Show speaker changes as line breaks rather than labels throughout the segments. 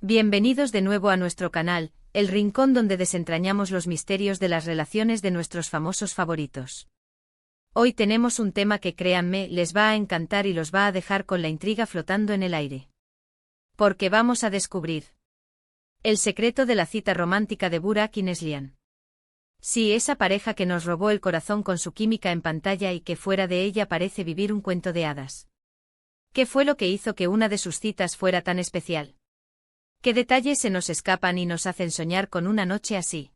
Bienvenidos de nuevo a nuestro canal, el rincón donde desentrañamos los misterios de las relaciones de nuestros famosos favoritos. Hoy tenemos un tema que, créanme, les va a encantar y los va a dejar con la intriga flotando en el aire. Porque vamos a descubrir el secreto de la cita romántica de Burak y Neslihan. Sí, esa pareja que nos robó el corazón con su química en pantalla y que fuera de ella parece vivir un cuento de hadas. ¿Qué fue lo que hizo que una de sus citas fuera tan especial? ¿Qué detalles se nos escapan y nos hacen soñar con una noche así?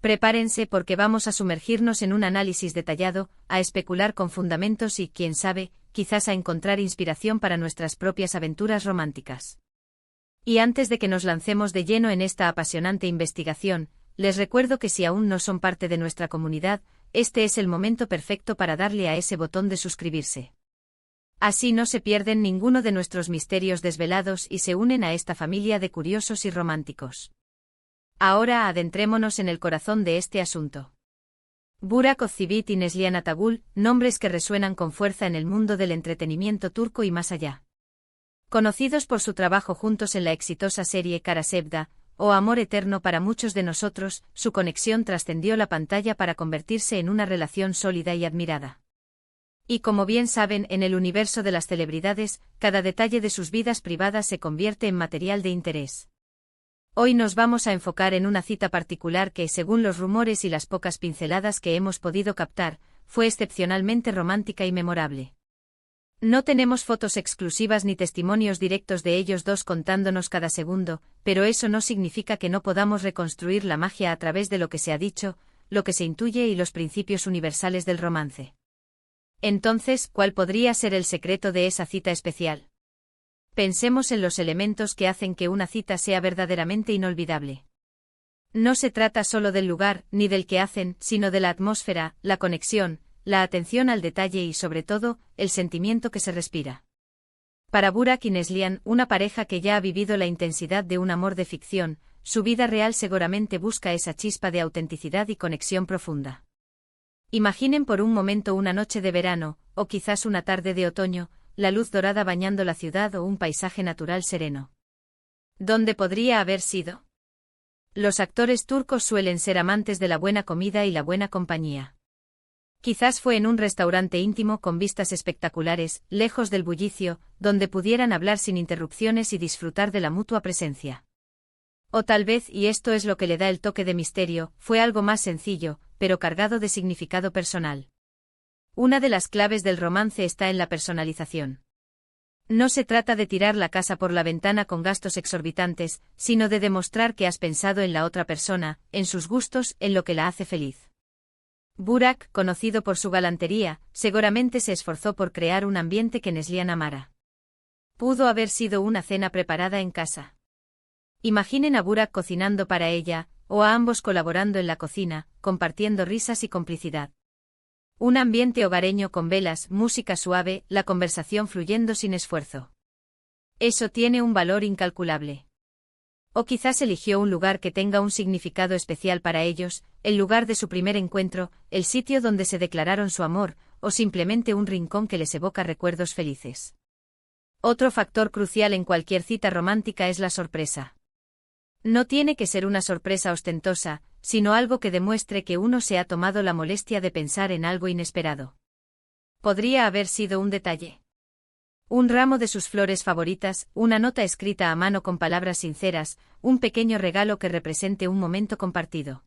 Prepárense porque vamos a sumergirnos en un análisis detallado, a especular con fundamentos y, quién sabe, quizás a encontrar inspiración para nuestras propias aventuras románticas. Y antes de que nos lancemos de lleno en esta apasionante investigación, les recuerdo que si aún no son parte de nuestra comunidad, este es el momento perfecto para darle a ese botón de suscribirse. Así no se pierden ninguno de nuestros misterios desvelados y se unen a esta familia de curiosos y románticos. Ahora adentrémonos en el corazón de este asunto. Burak Özçivit y Neslihan Atagül, nombres que resuenan con fuerza en el mundo del entretenimiento turco y más allá. Conocidos por su trabajo juntos en la exitosa serie Kara Sevda, o Amor Eterno para muchos de nosotros, su conexión trascendió la pantalla para convertirse en una relación sólida y admirada. Y como bien saben, en el universo de las celebridades, cada detalle de sus vidas privadas se convierte en material de interés. Hoy nos vamos a enfocar en una cita particular que, según los rumores y las pocas pinceladas que hemos podido captar, fue excepcionalmente romántica y memorable. No tenemos fotos exclusivas ni testimonios directos de ellos dos contándonos cada segundo, pero eso no significa que no podamos reconstruir la magia a través de lo que se ha dicho, lo que se intuye y los principios universales del romance. Entonces, ¿cuál podría ser el secreto de esa cita especial? Pensemos en los elementos que hacen que una cita sea verdaderamente inolvidable. No se trata solo del lugar, ni del que hacen, sino de la atmósfera, la conexión, la atención al detalle y, sobre todo, el sentimiento que se respira. Para Burak y Neslihan, una pareja que ya ha vivido la intensidad de un amor de ficción, su vida real seguramente busca esa chispa de autenticidad y conexión profunda. Imaginen por un momento una noche de verano, o quizás una tarde de otoño, la luz dorada bañando la ciudad o un paisaje natural sereno. ¿Dónde podría haber sido? Los actores turcos suelen ser amantes de la buena comida y la buena compañía. Quizás fue en un restaurante íntimo con vistas espectaculares, lejos del bullicio, donde pudieran hablar sin interrupciones y disfrutar de la mutua presencia. O tal vez, y esto es lo que le da el toque de misterio, fue algo más sencillo, pero cargado de significado personal. Una de las claves del romance está en la personalización. No se trata de tirar la casa por la ventana con gastos exorbitantes, sino de demostrar que has pensado en la otra persona, en sus gustos, en lo que la hace feliz. Burak, conocido por su galantería, seguramente se esforzó por crear un ambiente que Neslihan amara. Pudo haber sido una cena preparada en casa. Imaginen a Burak cocinando para ella, o a ambos colaborando en la cocina, compartiendo risas y complicidad. Un ambiente hogareño con velas, música suave, la conversación fluyendo sin esfuerzo. Eso tiene un valor incalculable. O quizás eligió un lugar que tenga un significado especial para ellos, el lugar de su primer encuentro, el sitio donde se declararon su amor, o simplemente un rincón que les evoca recuerdos felices. Otro factor crucial en cualquier cita romántica es la sorpresa. No tiene que ser una sorpresa ostentosa, sino algo que demuestre que uno se ha tomado la molestia de pensar en algo inesperado. Podría haber sido un detalle. Un ramo de sus flores favoritas, una nota escrita a mano con palabras sinceras, un pequeño regalo que represente un momento compartido.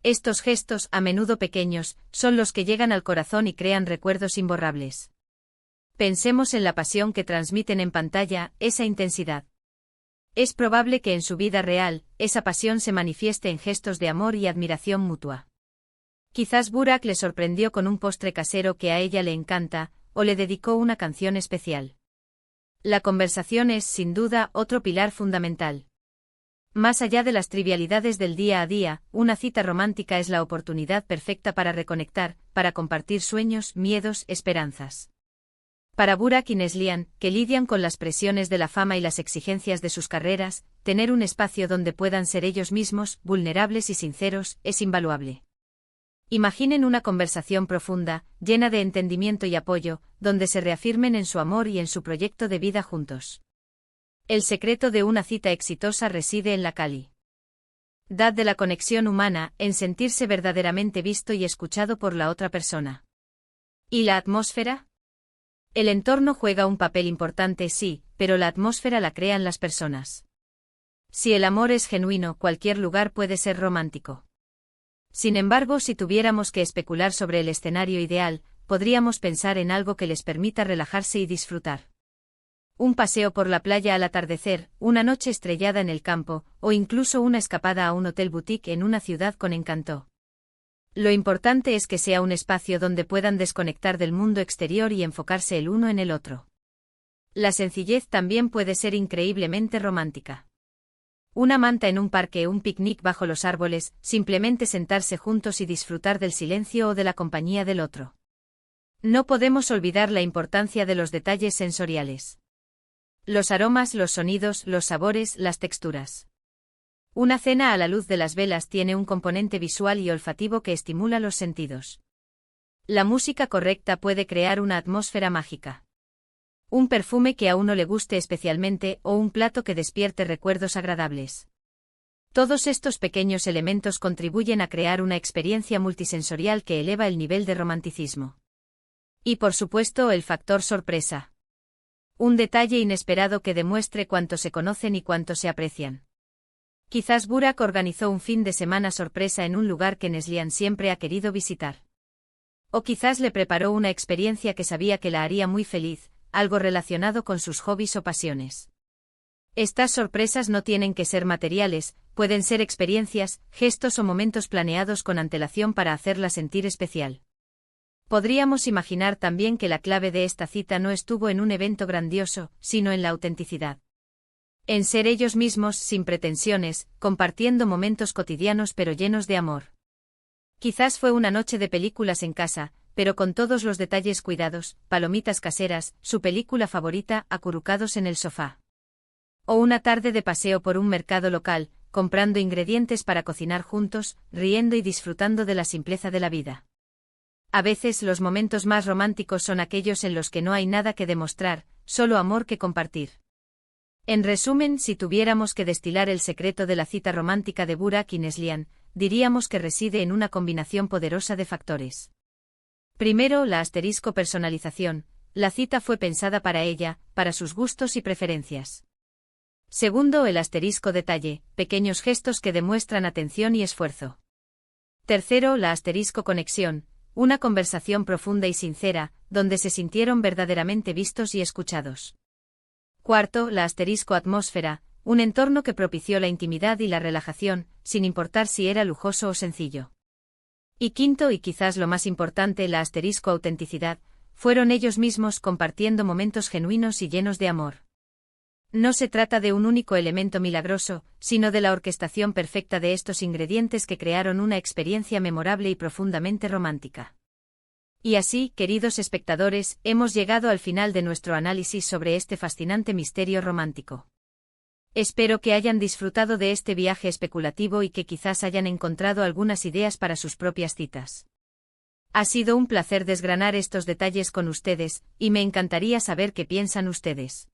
Estos gestos, a menudo pequeños, son los que llegan al corazón y crean recuerdos imborrables. Pensemos en la pasión que transmiten en pantalla, esa intensidad. Es probable que en su vida real, esa pasión se manifieste en gestos de amor y admiración mutua. Quizás Burak le sorprendió con un postre casero que a ella le encanta, o le dedicó una canción especial. La conversación es, sin duda, otro pilar fundamental. Más allá de las trivialidades del día a día, una cita romántica es la oportunidad perfecta para reconectar, para compartir sueños, miedos, esperanzas. Para Burak y Neslihan, que lidian con las presiones de la fama y las exigencias de sus carreras, tener un espacio donde puedan ser ellos mismos, vulnerables y sinceros, es invaluable. Imaginen una conversación profunda, llena de entendimiento y apoyo, donde se reafirmen en su amor y en su proyecto de vida juntos. El secreto de una cita exitosa reside en la calidad de la conexión humana, en sentirse verdaderamente visto y escuchado por la otra persona. ¿Y la atmósfera? El entorno juega un papel importante, sí, pero la atmósfera la crean las personas. Si el amor es genuino, cualquier lugar puede ser romántico. Sin embargo, si tuviéramos que especular sobre el escenario ideal, podríamos pensar en algo que les permita relajarse y disfrutar. Un paseo por la playa al atardecer, una noche estrellada en el campo, o incluso una escapada a un hotel boutique en una ciudad con encanto. Lo importante es que sea un espacio donde puedan desconectar del mundo exterior y enfocarse el uno en el otro. La sencillez también puede ser increíblemente romántica. Una manta en un parque, un picnic bajo los árboles, simplemente sentarse juntos y disfrutar del silencio o de la compañía del otro. No podemos olvidar la importancia de los detalles sensoriales. Los aromas, los sonidos, los sabores, las texturas. Una cena a la luz de las velas tiene un componente visual y olfativo que estimula los sentidos. La música correcta puede crear una atmósfera mágica. Un perfume que a uno le guste especialmente o un plato que despierte recuerdos agradables. Todos estos pequeños elementos contribuyen a crear una experiencia multisensorial que eleva el nivel de romanticismo. Y por supuesto el factor sorpresa. Un detalle inesperado que demuestre cuánto se conocen y cuánto se aprecian. Quizás Burak organizó un fin de semana sorpresa en un lugar que Neslihan siempre ha querido visitar. O quizás le preparó una experiencia que sabía que la haría muy feliz, algo relacionado con sus hobbies o pasiones. Estas sorpresas no tienen que ser materiales, pueden ser experiencias, gestos o momentos planeados con antelación para hacerla sentir especial. Podríamos imaginar también que la clave de esta cita no estuvo en un evento grandioso, sino en la autenticidad. En ser ellos mismos, sin pretensiones, compartiendo momentos cotidianos pero llenos de amor. Quizás fue una noche de películas en casa, pero con todos los detalles cuidados, palomitas caseras, su película favorita, acurrucados en el sofá. O una tarde de paseo por un mercado local, comprando ingredientes para cocinar juntos, riendo y disfrutando de la simpleza de la vida. A veces los momentos más románticos son aquellos en los que no hay nada que demostrar, solo amor que compartir. En resumen, si tuviéramos que destilar el secreto de la cita romántica de Burak y Neslihan, diríamos que reside en una combinación poderosa de factores. Primero, la personalización. La cita fue pensada para ella, para sus gustos y preferencias. Segundo, el detalle, pequeños gestos que demuestran atención y esfuerzo. Tercero, la conexión. Una conversación profunda y sincera, donde se sintieron verdaderamente vistos y escuchados. Cuarto, la atmósfera, un entorno que propició la intimidad y la relajación, sin importar si era lujoso o sencillo. Y quinto, y quizás lo más importante, la autenticidad, fueron ellos mismos compartiendo momentos genuinos y llenos de amor. No se trata de un único elemento milagroso, sino de la orquestación perfecta de estos ingredientes que crearon una experiencia memorable y profundamente romántica. Y así, queridos espectadores, hemos llegado al final de nuestro análisis sobre este fascinante misterio romántico. Espero que hayan disfrutado de este viaje especulativo y que quizás hayan encontrado algunas ideas para sus propias citas. Ha sido un placer desgranar estos detalles con ustedes, y me encantaría saber qué piensan ustedes.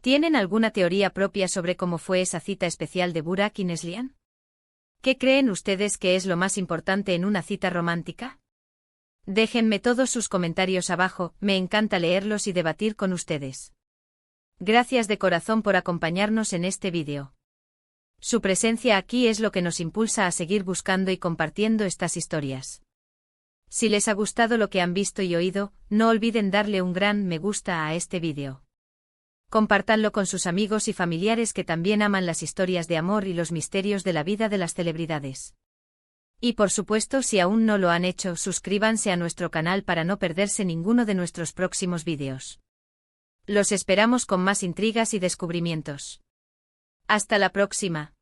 ¿Tienen alguna teoría propia sobre cómo fue esa cita especial de Burak y Neslihan? ¿Qué creen ustedes que es lo más importante en una cita romántica? Déjenme todos sus comentarios abajo, me encanta leerlos y debatir con ustedes. Gracias de corazón por acompañarnos en este vídeo. Su presencia aquí es lo que nos impulsa a seguir buscando y compartiendo estas historias. Si les ha gustado lo que han visto y oído, no olviden darle un gran me gusta a este vídeo. Compártanlo con sus amigos y familiares que también aman las historias de amor y los misterios de la vida de las celebridades. Y por supuesto, si aún no lo han hecho, suscríbanse a nuestro canal para no perderse ninguno de nuestros próximos vídeos. Los esperamos con más intrigas y descubrimientos. Hasta la próxima.